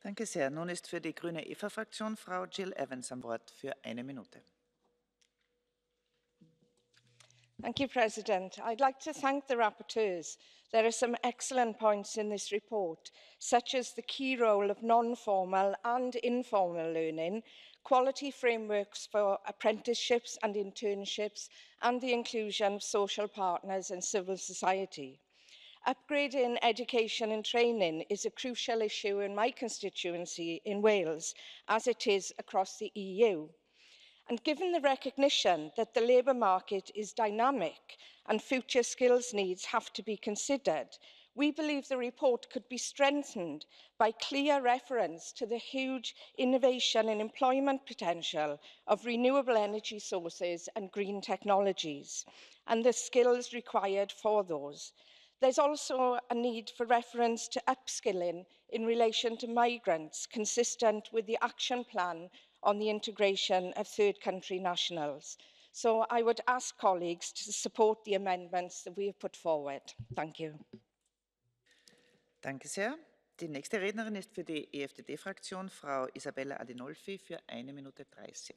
Danke sehr. Nun ist für die Grüne EVA-Fraktion Frau Jill Evans am Wort für 1 Minute. Thank you, President. I'd like to thank the rapporteurs. There are some excellent points in this report, such as the key role of non-formal and informal learning, quality frameworks for apprenticeships and internships, and the inclusion of social partners and civil society. Upgrading education and training is a crucial issue in my constituency in Wales, as it is across the EU. And given the recognition that the labour market is dynamic and future skills needs have to be considered, we believe the report could be strengthened by clear reference to the huge innovation and employment potential of renewable energy sources and green technologies, and the skills required for those. There's also a need for reference to upskilling in relation to migrants, consistent with the action plan on the integration of third country nationals. So I would ask colleagues to support the amendments that we have put forward. Thank you. Danke sehr. Die nächste Rednerin ist für die EFDD-Fraktion Frau Isabella Adinolfi für 1 Minute 30.